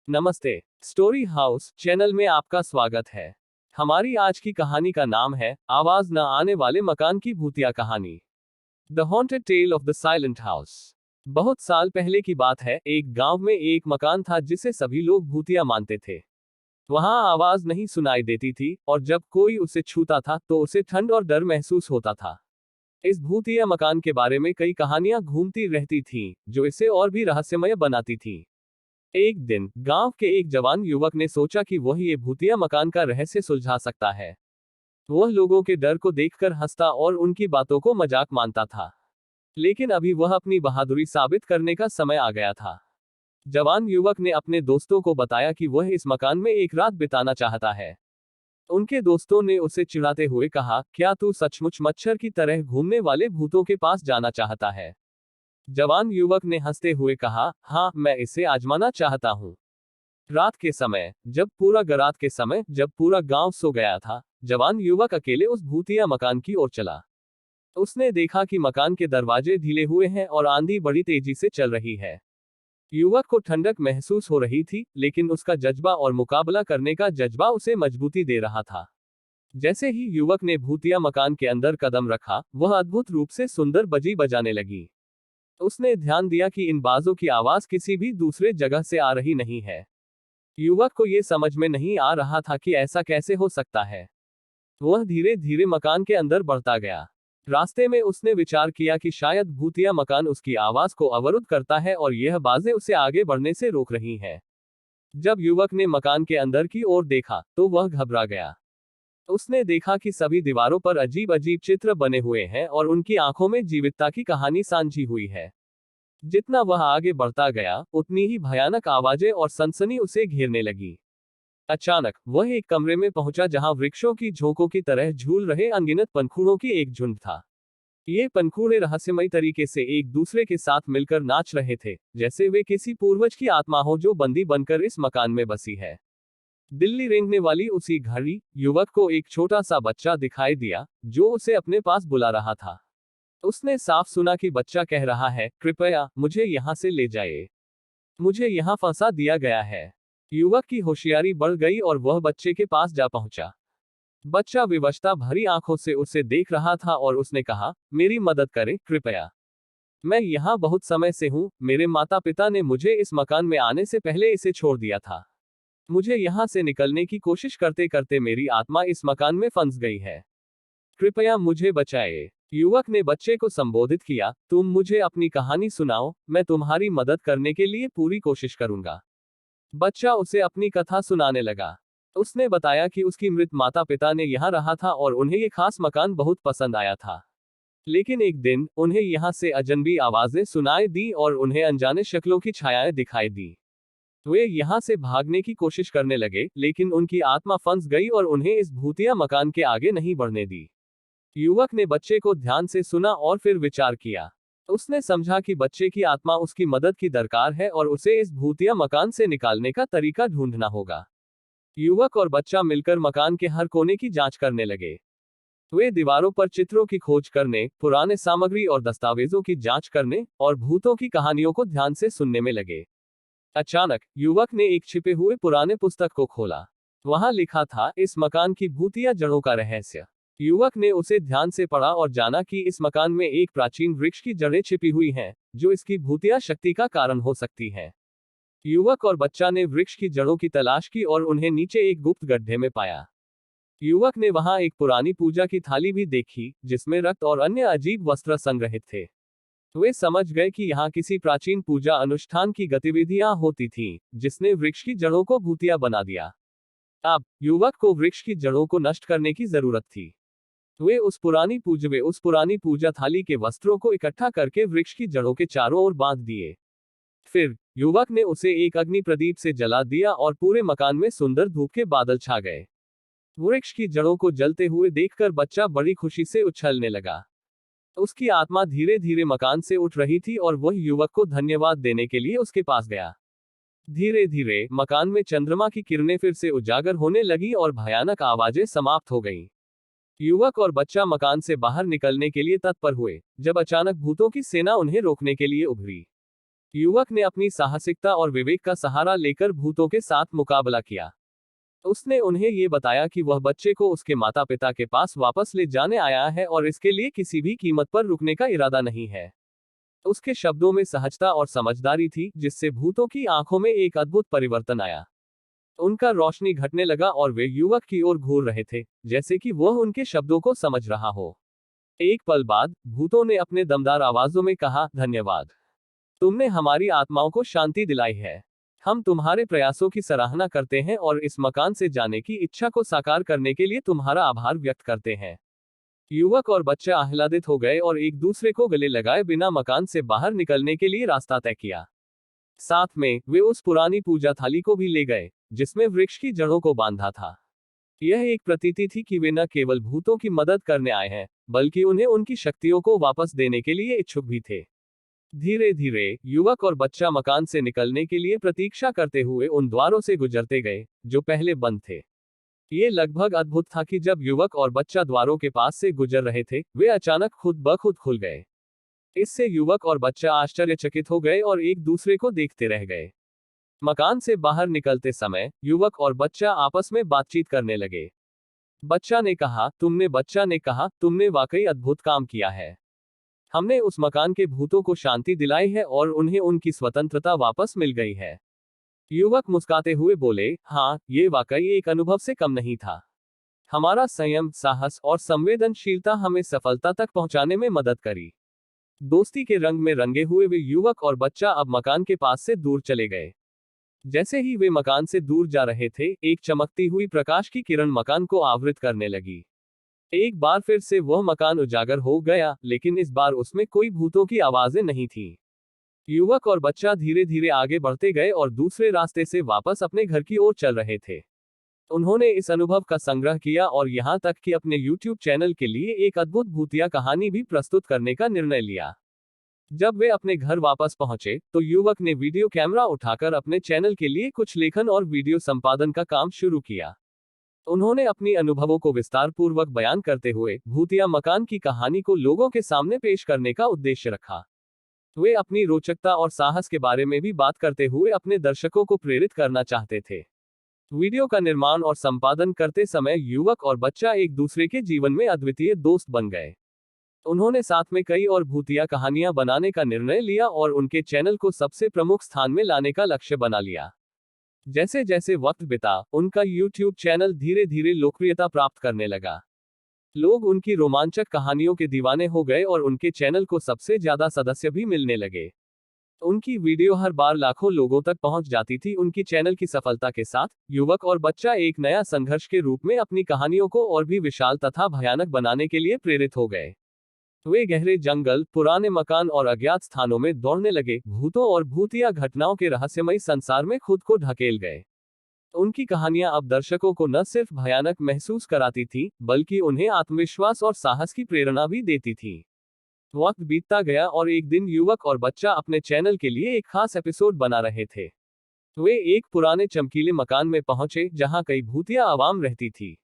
नमस्ते। Story house channel में आपका स्वागत है। हमारी आज की कहानी का नाम है आवाज न आने वाले मकान की भूतिया कहानी। The haunted tale of the silent house. बहुत साल पहले की बात है। एक गांव में एक मकान था जिसे सभी लोग भूतिया मानते थे। वहां आवाज नहीं सुनाई देती थी और जब कोई उसे छूता था तो उसे ठंड और डर महसूस होता था। इस भूतिया मकान के बारे में कई कहानियां घूमती रहती थीं, जो इसे और भी रहस्यमय बनाती थीं। एक दिन गांव के एक जवान युवक ने सोचा कि वह ये भूतिया मकान का रहस्य सुलझा सकता है। वह लोगों के डर को देखकर हंसता और उनकी बातों को मजाक मानता था। लेकिन अभी वह अपनी बहादुरी साबित करने का समय आ गया था। जवान युवक ने अपने दोस्तों को बताया कि वह इस मकान में एक रात बिताना चाहता है। उनके दोस्तों ने उसे चिढ़ाते हुए कहा, क्या तू सचमुच मच्छर की तरह घूमने वाले भूतों के पास जाना चाहता है? जवान युवक ने हंसते हुए कहा, हाँ, मैं इसे आजमाना चाहता हूँ। रात के समय जब पूरा गांव सो गया था, जवान युवक अकेले उस भूतिया मकान की ओर चला। उसने देखा कि मकान के दरवाजे ढीले हुए हैं और आंधी बड़ी तेजी से चल रही है। युवक को ठंडक महसूस हो रही थी, लेकिन उसका जज्बा और मुकाबला करने का जज्बा उसे मजबूती दे रहा था। जैसे ही युवक ने भूतिया मकान के अंदर कदम रखा, वह अद्भुत रूप से सुंदर बजी बजाने लगी। उसने ध्यान दिया कि इन बाजों की आवाज किसी भी दूसरे जगह से आ रही नहीं है। युवक को यह समझ में नहीं आ रहा था कि ऐसा कैसे हो सकता है। वह धीरे धीरे मकान के अंदर बढ़ता गया। रास्ते में उसने विचार किया कि शायद भूतिया मकान उसकी आवाज को अवरुद्ध करता है और यह बाजें उसे आगे बढ़ने से रोक रही हैं। जब युवक ने मकान के अंदर की ओर देखा तो वह घबरा गया। उसने देखा कि सभी दीवारों पर अजीब अजीब चित्र बने हुए हैं और उनकी आंखों में जीवितता की कहानी सांझी हुई है। जितना वह आगे बढ़ता गया, उतनी ही भयानक आवाजें और सनसनी उसे घेरने लगी। अचानक वह एक कमरे में पहुंचा जहां वृक्षों की झोंकों की तरह झूल रहे अनगिनत पंखुड़ों की एक झुंड था। ये पंखुड़े रहस्यमय तरीके से एक दूसरे के साथ मिलकर नाच रहे थे, जैसे वे किसी पूर्वज की आत्मा हो जो बंदी बनकर इस मकान में बसी है। दिल्ली रेंगने वाली उसी घड़ी युवक को एक छोटा सा बच्चा दिखाई दिया, जो उसे अपने पास बुला रहा था। उसने साफ सुना कि बच्चा कह रहा है, कृपया मुझे यहाँ से ले जाइए, मुझे यहाँ फंसा दिया गया है। युवक की होशियारी बढ़ गई और वह बच्चे के पास जा पहुंचा। बच्चा विवशता भरी आंखों से उसे देख रहा था और उसने कहा, मेरी मदद करें कृपया। मैं यहाँ बहुत समय से हूँ, मेरे माता पिता ने मुझे इस मकान में आने से पहले इसे छोड़ दिया था। मुझे यहाँ से निकलने की कोशिश करते करते मेरी आत्मा इस मकान में फंस गई है। कृपया मुझे बचाए। युवक ने बच्चे को संबोधित किया, तुम मुझे अपनी कहानी सुनाओ, मैं तुम्हारी मदद करने के लिए पूरी कोशिश करूंगा। बच्चा उसे अपनी कथा सुनाने लगा। उसने बताया कि उसकी मृत माता पिता ने यहाँ रहा था और उन्हें ये खास मकान बहुत पसंद आया था। लेकिन एक दिन उन्हें यहाँ से अजनबी आवाजें सुनाई दी और उन्हें अनजाने शक्लों की छायाएं दिखाई दी। वे यहाँ से भागने की कोशिश करने लगे, लेकिन उनकी आत्मा फंस गई और उन्हें इस भूतिया मकान के आगे नहीं बढ़ने दी। युवक ने बच्चे को ध्यान से सुना और फिर विचार किया। उसने समझा कि बच्चे की आत्मा उसकी मदद की दरकार है और उसे इस भूतिया मकान से निकालने का तरीका ढूंढना होगा। युवक और बच्चा मिलकर मकान के हर कोने की जांच करने लगे। वे दीवारों पर चित्रों की खोज करने, पुराने सामग्री और दस्तावेजों की जांच करने और भूतों की कहानियों को ध्यान से सुनने में लगे। अचानक युवक ने एक छिपे हुए पुराने पुस्तक को खोला। वहां लिखा था, इस मकान की भूतिया जड़ों का रहस्य। युवक ने उसे ध्यान से पढ़ा और जाना कि इस मकान में एक प्राचीन वृक्ष की जड़ें छिपी हुई हैं, जो इसकी भूतिया शक्ति का कारण हो सकती हैं। युवक और बच्चा ने वृक्ष की जड़ों की तलाश की और उन्हें नीचे एक गुप्त गड्ढे में पाया। युवक ने वहां एक पुरानी पूजा की थाली भी देखी, जिसमें रक्त और अन्य अजीब वस्त्र संग्रहित थे। वे समझ गए कि यहाँ किसी प्राचीन पूजा अनुष्ठान की गतिविधियां होती थीं, जिसने वृक्ष की जड़ों को भूतिया बना दिया। अब युवक को वृक्ष की जड़ों को नष्ट करने की जरूरत थी। वे उस पुरानी पूजा थाली के वस्त्रों को इकट्ठा करके वृक्ष की जड़ों के चारों ओर बांध दिए। फिर युवक ने उसे एक अग्नि प्रदीप से जला दिया और पूरे मकान में सुंदर धूप के बादल छा गए। वृक्ष की जड़ों को जलते हुए देखकर बच्चा बड़ी खुशी से उछलने लगा। उसकी आत्मा धीरे धीरे मकान से उठ रही थी और वह युवक को धन्यवाद देने के लिए उसके पास गया। धीरे धीरे मकान में चंद्रमा की किरणें फिर से उजागर होने लगी और भयानक आवाजें समाप्त हो गईं। युवक और बच्चा मकान से बाहर निकलने के लिए तत्पर हुए, जब अचानक भूतों की सेना उन्हें रोकने के लिए उभरी। युवक ने अपनी साहसिकता और विवेक का सहारा लेकर भूतों के साथ मुकाबला किया। उसने उन्हें ये बताया कि वह बच्चे को उसके माता पिता के पास वापस ले जाने आया है और इसके लिए किसी भी कीमत पर रुकने का इरादा नहीं है। उसके शब्दों में सहजता और समझदारी थी, जिससे भूतों की आंखों में एक अद्भुत परिवर्तन आया। उनका रोशनी घटने लगा और वे युवक की ओर घूर रहे थे, जैसे कि वह उनके शब्दों को समझ रहा हो। एक पल बाद भूतों ने अपने दमदार आवाजों में कहा, धन्यवाद। तुमने हमारी आत्माओं को शांति दिलाई है। हम तुम्हारे प्रयासों की सराहना करते हैं और इस मकान से जाने की इच्छा को साकार करने के लिए तुम्हारा आभार व्यक्त करते हैं। युवक और बच्चा आह्लादित हो गए और एक दूसरे को गले लगाए बिना मकान से बाहर निकलने के लिए रास्ता तय किया। साथ में वे उस पुरानी पूजा थाली को भी ले गए, जिसमें वृक्ष की जड़ों को बांधा था। यह एक प्रतीति थी कि वे न केवल भूतों की मदद करने आए हैं, बल्कि उन्हें उनकी शक्तियों को वापस देने के लिए इच्छुक भी थे। धीरे धीरे युवक और बच्चा मकान से निकलने के लिए प्रतीक्षा करते हुए उन द्वारों से गुजरते गए, जो पहले बंद थे। ये लगभग अद्भुत था कि जब युवक और बच्चा द्वारों के पास से गुजर रहे थे, वे अचानक खुद ब खुद खुल गए। इससे युवक और बच्चा आश्चर्यचकित हो गए और एक दूसरे को देखते रह गए। मकान से बाहर निकलते समय युवक और बच्चा आपस में बातचीत करने लगे। बच्चा ने कहा, तुमने वाकई अद्भुत काम किया है। हमने उस मकान के भूतों को शांति दिलाई है और उन्हें उनकी स्वतंत्रता वापस मिल गई है। युवक मुस्कुराते हुए बोले, हाँ, ये वाकई एक अनुभव से कम नहीं था। हमारा संयम, साहस और संवेदनशीलता हमें सफलता तक पहुंचाने में मदद करी। दोस्ती के रंग में रंगे हुए वे युवक और बच्चा अब मकान के पास से दूर चले गए। जैसे ही वे मकान से दूर जा रहे थे, एक चमकती हुई प्रकाश की किरण मकान को आवृत करने लगी। एक बार फिर से वह मकान उजागर हो गया, लेकिन इस बार उसमें कोई भूतों की आवाजें नहीं थी। युवक और बच्चा धीरे धीरे आगे बढ़ते गए और दूसरे रास्ते से वापस अपने घर की ओर चल रहे थे। उन्होंने इस अनुभव का संग्रह किया और यहाँ तक कि अपने YouTube चैनल के लिए एक अद्भुत भूतिया कहानी भी प्रस्तुत करने का निर्णय लिया। जब वे अपने घर वापस पहुंचे, तो युवक ने वीडियो कैमरा उठाकर अपने चैनल के लिए कुछ लेखन और वीडियो संपादन का काम शुरू किया। उन्होंने अपनी अनुभवों को विस्तारपूर्वक बयान करते हुए भूतिया मकान की कहानी को लोगों के सामने पेश करने का उद्देश्य रखा। वे अपनी रोचकता और साहस के बारे में भी बात करते हुए अपने दर्शकों को प्रेरित करना चाहते थे। वीडियो का निर्माण और संपादन करते समय युवक और बच्चा एक दूसरे के जीवन में अद्वितीय दोस्त बन गए। उन्होंने साथ में कई और भूतिया कहानियां बनाने का निर्णय लिया और उनके चैनल को सबसे प्रमुख स्थान में लाने का लक्ष्य बना लिया। जैसे जैसे वक्त बीता, उनका YouTube चैनल धीरे धीरे लोकप्रियता प्राप्त करने लगा। लोग उनकी रोमांचक कहानियों के दीवाने हो गए और उनके चैनल को सबसे ज्यादा सदस्य भी मिलने लगे। उनकी वीडियो हर बार लाखों लोगों तक पहुंच जाती थी। उनकी चैनल की सफलता के साथ युवक और बच्चा एक नया संघर्ष के रूप में अपनी कहानियों को और भी विशाल तथा भयानक बनाने के लिए प्रेरित हो गए। वे गहरे जंगल, पुराने मकान और अज्ञात स्थानों में दौड़ने लगे, भूतों और भूतिया घटनाओं के रहस्यमयी संसार में खुद को ढकेल गए। उनकी कहानियां अब दर्शकों को न सिर्फ भयानक महसूस कराती थी, बल्कि उन्हें आत्मविश्वास और साहस की प्रेरणा भी देती थी। वक्त बीतता गया और एक दिन युवक और बच्चा अपने चैनल के लिए एक खास एपिसोड बना रहे थे। वे एक पुराने चमकीले मकान में पहुंचे, जहां कई भूतिया आवाम रहती थी।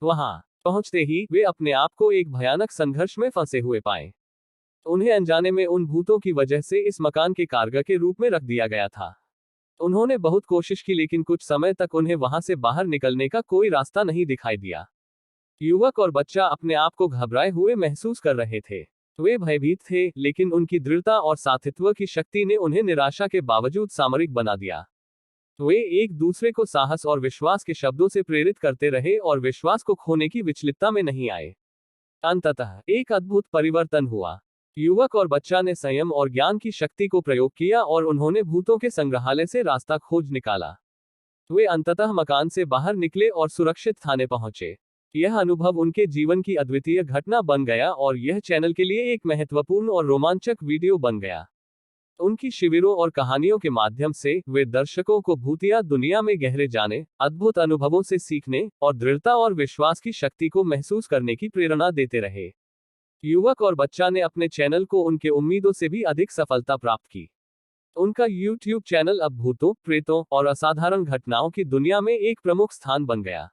वहां पहुंचते ही वे अपने आप को एक भयानक संघर्ष में फंसे हुए पाए। उन्हें अनजाने में उन भूतों की वजह से इस मकान के कारगर के रूप में रख दिया गया था। उन्होंने बहुत कोशिश की, लेकिन कुछ समय तक उन्हें वहां से बाहर निकलने का कोई रास्ता नहीं दिखाई दिया। युवक और बच्चा अपने आप को घबराए हुए महसूस कर रहे थे। वे भयभीत थे, लेकिन उनकी दृढ़ता और साथित्व की शक्ति ने उन्हें निराशा के बावजूद सामरिक बना दिया। वे एक दूसरे को साहस और विश्वास के शब्दों से प्रेरित करते रहे और विश्वास को खोने की विचलितता में नहीं आए। अंततः एक अद्भुत परिवर्तन हुआ। युवक और बच्चा ने संयम और ज्ञान की शक्ति को प्रयोग किया और उन्होंने भूतों के संग्रहालय से रास्ता खोज निकाला। वे अंततः मकान से बाहर निकले और सुरक्षित थाने पहुंचे। यह अनुभव उनके जीवन की अद्वितीय घटना बन गया और यह चैनल के लिए एक महत्वपूर्ण और रोमांचक वीडियो बन गया। उनकी शिविरों और कहानियों के माध्यम से वे दर्शकों को भूतिया दुनिया में गहरे जाने, अद्भुत अनुभवों से सीखने और दृढ़ता और विश्वास की शक्ति को महसूस करने की प्रेरणा देते रहे। युवक और बच्चा ने अपने चैनल को उनके उम्मीदों से भी अधिक सफलता प्राप्त की। उनका YouTube चैनल अब भूतों, प्रेतों और असाधारण घटनाओं की दुनिया में एक प्रमुख स्थान बन गया।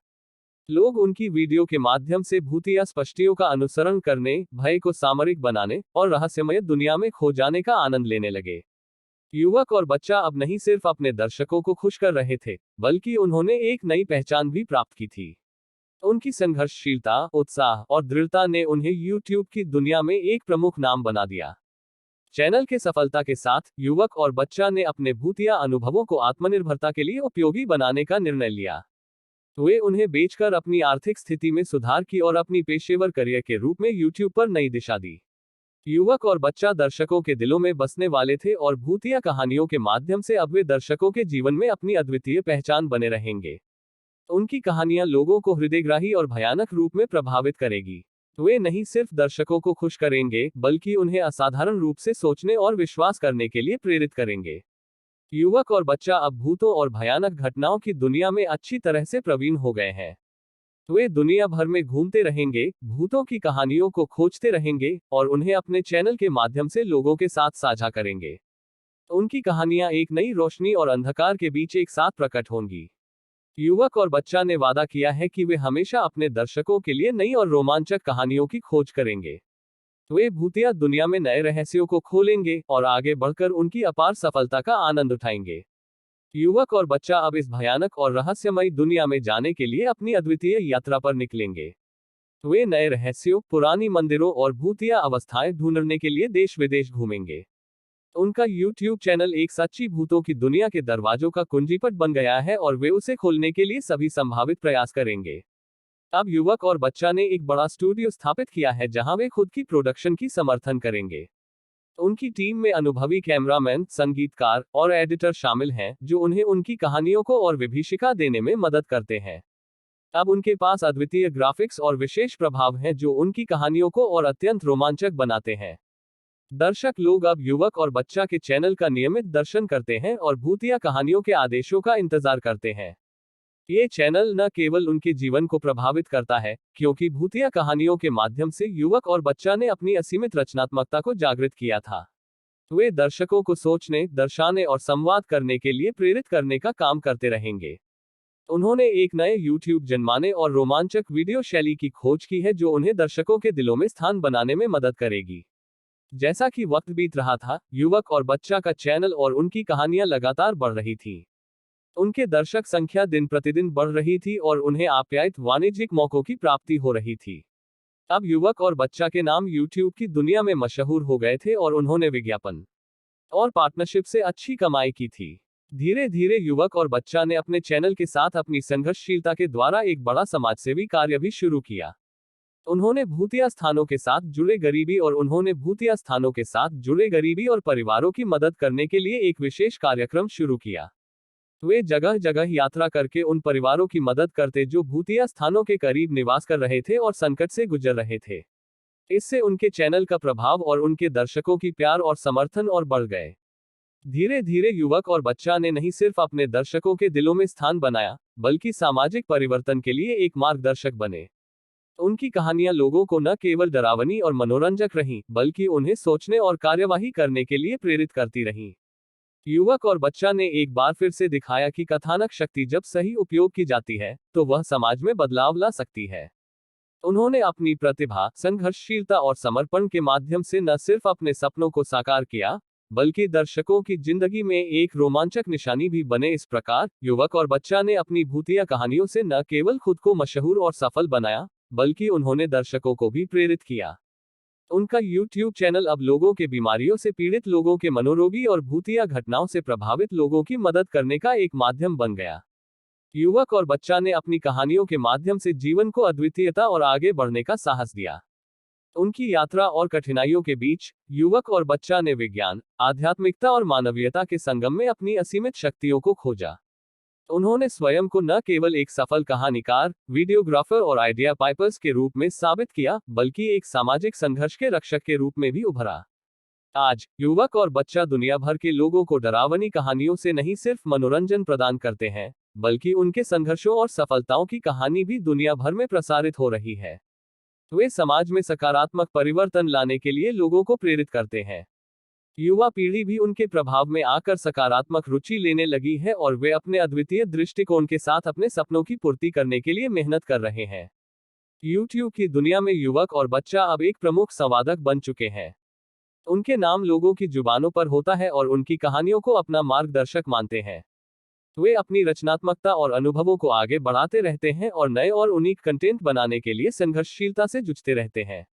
लोग उनकी वीडियो के माध्यम से भूतिया स्पष्टियों का अनुसरण करने, भय को सामरिक बनाने और रहस्यमय दुनिया में खो जाने का आनंद लेने लगे। युवक और बच्चा अब नहीं सिर्फ अपने दर्शकों को खुश कर रहे थे, बल्कि उन्होंने एक नई पहचान भी प्राप्त की थी। उनकी संघर्षशीलता, उत्साह और दृढ़ता ने उन्हें YouTube की दुनिया में एक प्रमुख नाम बना दिया। चैनल के सफलता के साथ युवक और बच्चा ने अपने भूतिया अनुभवों को आत्मनिर्भरता के लिए उपयोगी बनाने का निर्णय लिया। वे उन्हें बेचकर अपनी आर्थिक स्थिति में सुधार की और अपनी पेशेवर करियर के रूप में YouTube पर नई दिशा दी। युवक और बच्चा दर्शकों के दिलों में बसने वाले थे और भूतिया कहानियों के माध्यम से अब वे दर्शकों के जीवन में अपनी अद्वितीय पहचान बने रहेंगे। उनकी कहानियां लोगों को हृदयग्राही और भयानक रूप में प्रभावित करेगी। वे नहीं सिर्फ दर्शकों को खुश करेंगे, बल्कि उन्हें असाधारण रूप से सोचने और विश्वास करने के लिए प्रेरित करेंगे। युवक और बच्चा अब भूतों और भयानक घटनाओं की दुनिया में अच्छी तरह से प्रवीण हो गए हैं। वे दुनिया भर में घूमते रहेंगे, भूतों की कहानियों को खोजते रहेंगे और उन्हें अपने चैनल के माध्यम से लोगों के साथ साझा करेंगे। उनकी कहानियां एक नई रोशनी और अंधकार के बीच एक साथ प्रकट होंगी। युवक और बच्चा ने वादा किया है कि वे हमेशा अपने दर्शकों के लिए नई और रोमांचक कहानियों की खोज करेंगे। वे भूतिया दुनिया में नए रहस्यों को खोलेंगे और आगे बढ़कर उनकी अपार सफलता का आनंद उठाएंगे। युवक और बच्चा अब इस भयानक और रहस्यमयी दुनिया में जाने के लिए अपनी अद्वितीय यात्रा पर निकलेंगे। वे नए रहस्यों, पुरानी मंदिरों और भूतिया अवस्थाएं ढूंढने के लिए देश विदेश घूमेंगे। उनका YouTube चैनल एक सच्ची भूतों की दुनिया के दरवाजों का कुंजीपट बन गया है और वे उसे खोलने के लिए सभी संभावित प्रयास करेंगे। अब युवक और बच्चा ने एक बड़ा स्टूडियो स्थापित किया है जहां वे खुद की प्रोडक्शन की समर्थन करेंगे। उनकी टीम में अनुभवी कैमरामैन, संगीतकार और एडिटर शामिल हैं, जो उन्हें उनकी कहानियों को और विभीषिका देने में मदद करते हैं। अब उनके पास अद्वितीय ग्राफिक्स और विशेष प्रभाव हैं जो उनकी कहानियों को और अत्यंत रोमांचक बनाते हैं। दर्शक लोग अब युवक और बच्चा के चैनल का नियमित दर्शन करते हैं और भूतिया कहानियों के आदेशों का इंतजार करते हैं। ये चैनल न केवल उनके जीवन को प्रभावित करता है, क्योंकि भूतिया कहानियों के माध्यम से युवक और बच्चा ने अपनी असीमित रचनात्मकता को जागृत किया था। वे दर्शकों को सोचने, दर्शाने और संवाद करने के लिए प्रेरित करने का काम करते रहेंगे। उन्होंने एक नए YouTube जनमाने और रोमांचक वीडियो शैली की खोज की है जो उन्हें दर्शकों के दिलों में स्थान बनाने में मदद करेगी। जैसा कि वक्त बीत रहा था, युवक और बच्चा का चैनल और उनकी कहानियां लगातार बढ़ रही थी। उनके दर्शक संख्या दिन प्रतिदिन बढ़ रही थी और उन्हें आप्यायित वाणिज्यिक मौकों की प्राप्ति हो रही थी। अब युवक और बच्चा के नाम YouTube की दुनिया में मशहूर हो गए थे और उन्होंने विज्ञापन और पार्टनरशिप से अच्छी कमाई की थी। धीरे धीरे युवक और बच्चा ने अपने चैनल के साथ अपनी संघर्षशीलता के द्वारा एक बड़ा समाजसेवी कार्य भी शुरू किया। उन्होंने भूतिया स्थानों के साथ जुड़े गरीबी और परिवारों की मदद करने के लिए एक विशेष कार्यक्रम शुरू किया। वे जगह जगह यात्रा करके उन परिवारों की मदद करते जो भूतिया स्थानों के करीब निवास कर रहे थे और संकट से गुजर रहे थे। इससे उनके चैनल का प्रभाव और उनके दर्शकों की प्यार और समर्थन और बढ़ गए। धीरे धीरे युवक और बच्चा ने नहीं सिर्फ अपने दर्शकों के दिलों में स्थान बनाया, बल्कि सामाजिक परिवर्तन के लिए एक मार्गदर्शक बने। उनकी कहानियां लोगों को न केवल डरावनी और मनोरंजक रहीं, बल्कि उन्हें सोचने और कार्यवाही करने के लिए प्रेरित करती रहीं। युवक और बच्चा ने एक बार फिर से दिखाया कि कथानक शक्ति जब सही उपयोग की जाती है, तो वह समाज में बदलाव ला सकती है। उन्होंने अपनी प्रतिभा, संघर्षशीलता और समर्पण के माध्यम से न सिर्फ अपने सपनों को साकार किया, बल्कि दर्शकों की जिंदगी में एक रोमांचक निशानी भी बने। इस प्रकार युवक और बच्चा ने अपनी भूतिया कहानियों से न केवल खुद को मशहूर और सफल बनाया, बल्कि उन्होंने दर्शकों को भी प्रेरित किया। उनका YouTube चैनल अब लोगों के बीमारियों से पीड़ित लोगों के मनोरोगी और भूतिया घटनाओं से प्रभावित लोगों की मदद करने का एक माध्यम बन गया। युवक और बच्चा ने अपनी कहानियों के माध्यम से जीवन को अद्वितीयता और आगे बढ़ने का साहस दिया। उनकी यात्रा और कठिनाइयों के बीच युवक और बच्चा ने विज्ञान, आध्यात्मिकता और मानवीयता के संगम में अपनी असीमित शक्तियों को खोजा। उन्होंने स्वयं को न केवल एक सफल कहानीकार, वीडियोग्राफर और आइडिया पाइपर्स के रूप में साबित किया, बल्कि एक सामाजिक संघर्ष के रक्षक के रूप में भी उभरा। आज युवक और बच्चा दुनिया भर के लोगों को डरावनी कहानियों से नहीं सिर्फ मनोरंजन प्रदान करते हैं, बल्कि उनके संघर्षों और सफलताओं की कहानी भी दुनिया भर में प्रसारित हो रही है। वे समाज में सकारात्मक परिवर्तन लाने के लिए लोगों को प्रेरित करते हैं। युवा पीढ़ी भी उनके प्रभाव में आकर सकारात्मक रुचि लेने लगी है और वे अपने अद्वितीय दृष्टिकोण के साथ अपने सपनों की पूर्ति करने के लिए मेहनत कर रहे हैं। YouTube की दुनिया में युवक और बच्चा अब एक प्रमुख संवादक बन चुके हैं। उनके नाम लोगों की जुबानों पर होता है और उनकी कहानियों को अपना मार्गदर्शक मानते हैं। वे अपनी रचनात्मकता और अनुभवों को आगे बढ़ाते रहते हैं और नए और यूनिक कंटेंट बनाने के लिए संघर्षशीलता से जूझते रहते हैं।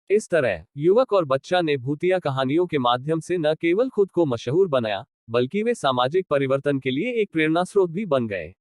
इस तरह युवक और बच्चा ने भूतिया कहानियों के माध्यम से न केवल खुद को मशहूर बनाया, बल्कि वे सामाजिक परिवर्तन के लिए एक प्रेरणा स्रोत भी बन गए।